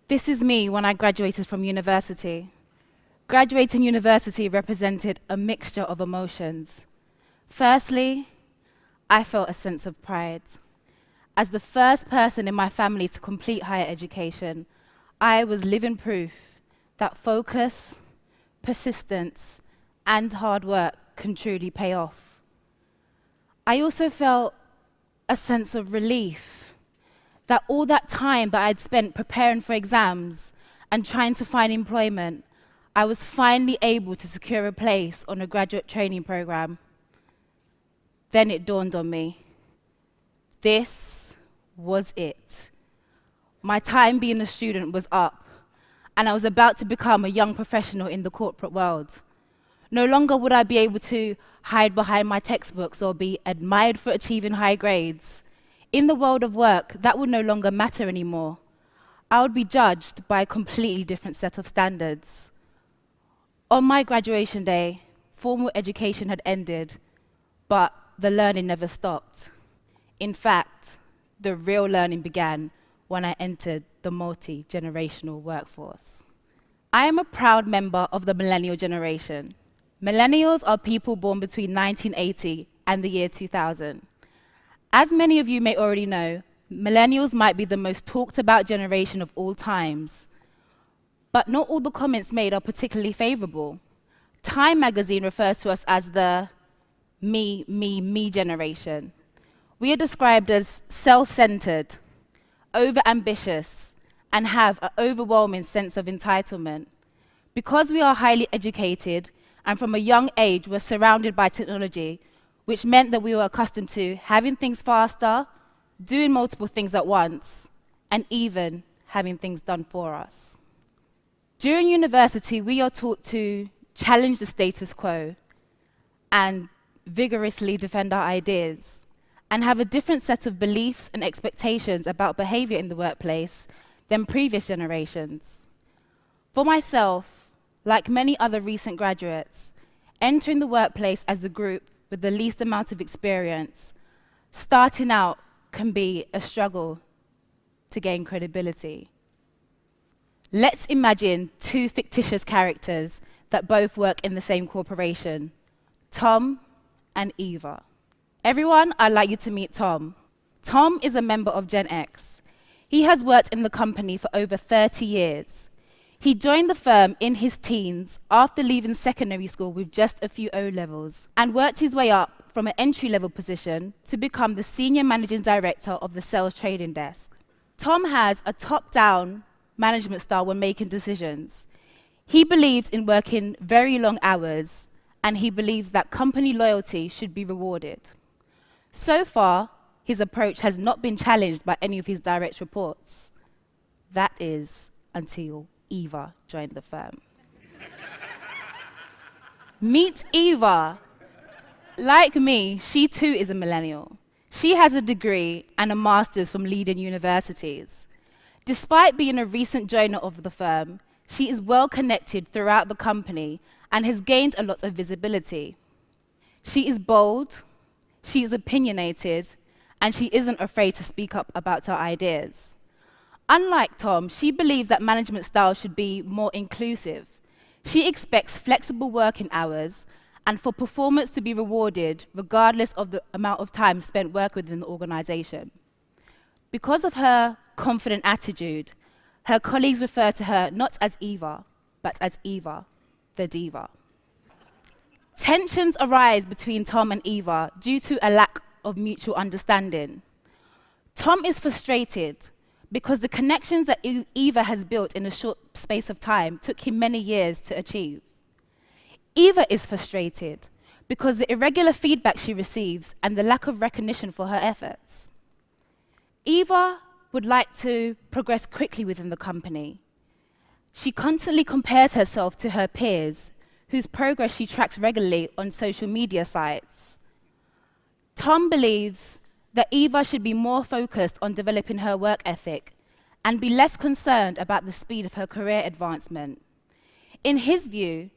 This is me when I graduated from university. Graduating university represented a mixture of emotions. Firstly, I felt a sense of pride. As the first person in my family to complete higher education, I was living proof that focus, persistence, and hard work can truly pay off. I also felt a sense of relief that all that time that I'd spent preparing for exams and trying to find employment, I was finally able to secure a place on a graduate training program. Then it dawned on me. This was it. My time being a student was up, and I was about to become a young professional in the corporate world. No longer would I be able to hide behind my textbooks or be admired for achieving high grades. In the world of work, that would no longer matter anymore. I would be judged by a completely different set of standards. On my graduation day, formal education had ended, but the learning never stopped. In fact, the real learning began when I entered the multi-generational workforce. I am a proud member of the millennial generation. Millennials are people born between 1980 and the year 2000. As many of you may already know, millennials might be the most talked about generation of all times. But not all the comments made are particularly favorable. Time magazine refers to us as the me generation. We are described as self-centered, over-ambitious, and have an overwhelming sense of entitlement. Because we are highly educated and from a young age were surrounded by technology, which meant that we were accustomed to having things faster, doing multiple things at once, and even having things done for us. During university, we are taught to challenge the status quo and vigorously defend our ideas, and have a different set of beliefs and expectations about behavior in the workplace than previous generations. For myself, like many other recent graduates, entering the workplace as a group with the least amount of experience, starting out can be a struggle to gain credibility. Let's imagine two fictitious characters that both work in the same corporation, Tom and Eva. Everyone, I'd like you to meet Tom. Tom is a member of Gen X. He has worked in the company for over 30 years. He joined the firm in his teens after leaving secondary school with just a few O-levels and worked his way up from an entry-level position to become the senior managing director of the sales trading desk. Tom has a top-down management style when making decisions. He believes in working very long hours, and he believes that company loyalty should be rewarded. So far, his approach has not been challenged by any of his direct reports. That is, until Eva joined the firm. Meet Eva. Like me, she too is a millennial. She has a degree and a master's from leading universities. Despite being a recent joiner of the firm, she is well connected throughout the company and has gained a lot of visibility. She is bold, she is opinionated, and she isn't afraid to speak up about her ideas. Unlike Tom, she believes that management style should be more inclusive. She expects flexible working hours and for performance to be rewarded regardless of the amount of time spent working within the organization. Because of her confident attitude, her colleagues refer to her not as Eva, but as Eva, the diva. Tensions arise between Tom and Eva due to a lack of mutual understanding. Tom is frustrated because the connections that Eva has built in a short space of time took him many years to achieve. Eva is frustrated because the irregular feedback she receives and the lack of recognition for her efforts. Eva would like to progress quickly within the company. She constantly compares herself to her peers, whose progress she tracks regularly on social media sites. Tom believes that Eva should be more focused on developing her work ethic and be less concerned about the speed of her career advancement. In his view,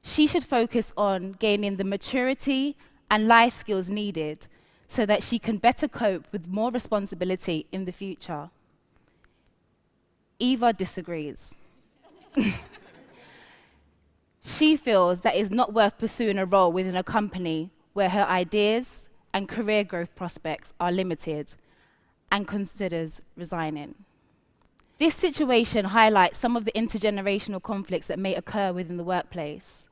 she should focus on gaining the maturity and life skills needed so that she can better cope with more responsibility in the future. Eva disagrees. She feels that it's not worth pursuing a role within a company where her ideas and career growth prospects are limited and considers resigning. This situation highlights some of the intergenerational conflicts that may occur within the workplace.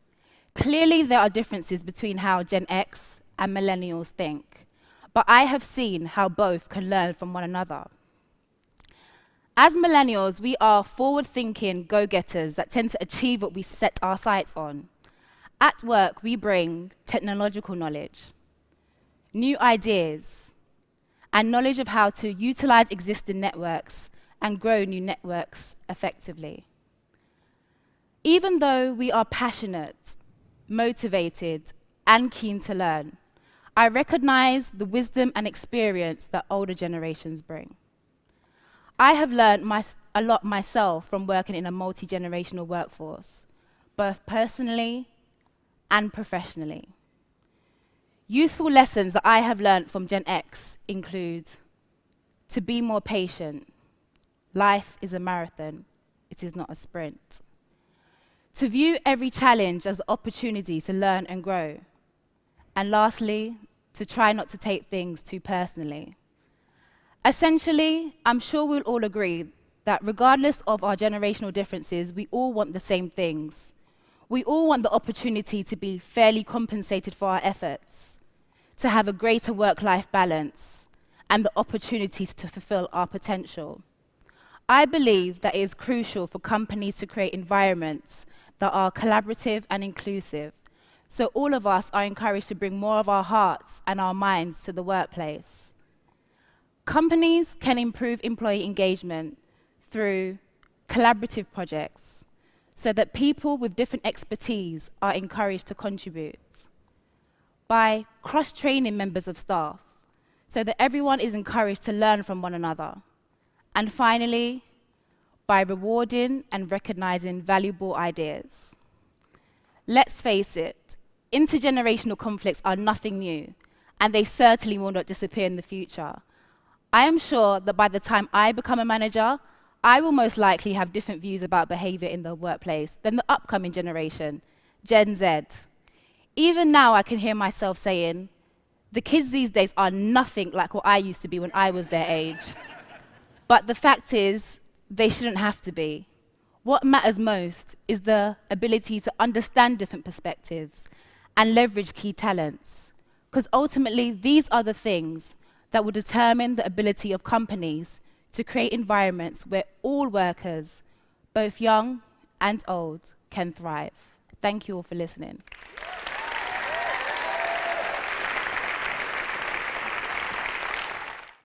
Clearly, there are differences between how Gen X and millennials think, but I have seen how both can learn from one another. As millennials, we are forward-thinking go-getters that tend to achieve what we set our sights on. At work, we bring technological knowledge, new ideas, and knowledge of how to utilize existing networks and grow new networks effectively. Even though we are passionate, motivated, and keen to learn, I recognize the wisdom and experience that older generations bring. I have learned a lot myself from working in a multi-generational workforce, both personally and professionally. Useful lessons that I have learned from Gen X include to be more patient. Life is a marathon, it is not a sprint. To view every challenge as an opportunity to learn and grow. And lastly, to try not to take things too personally. Essentially, I'm sure we'll all agree that regardless of our generational differences, we all want the same things. We all want the opportunity to be fairly compensated for our efforts, to have a greater work-life balance, and the opportunities to fulfill our potential. I believe that it is crucial for companies to create environments that are collaborative and inclusive, so all of us are encouraged to bring more of our hearts and our minds to the workplace. Companies can improve employee engagement through collaborative projects so that people with different expertise are encouraged to contribute. By cross-training members of staff so that everyone is encouraged to learn from one another. And finally, by rewarding and recognizing valuable ideas. Let's face it, intergenerational conflicts are nothing new, and they certainly will not disappear in the future. I am sure that by the time I become a manager, I will most likely have different views about behavior in the workplace than the upcoming generation, Gen Z. Even now, I can hear myself saying, the kids these days are nothing like what I used to be when I was their age. But the fact is, they shouldn't have to be. What matters most is the ability to understand different perspectives and leverage key talents. Because ultimately, these are the things that will determine the ability of companies to create environments where all workers, both young and old, can thrive. Thank you all for listening.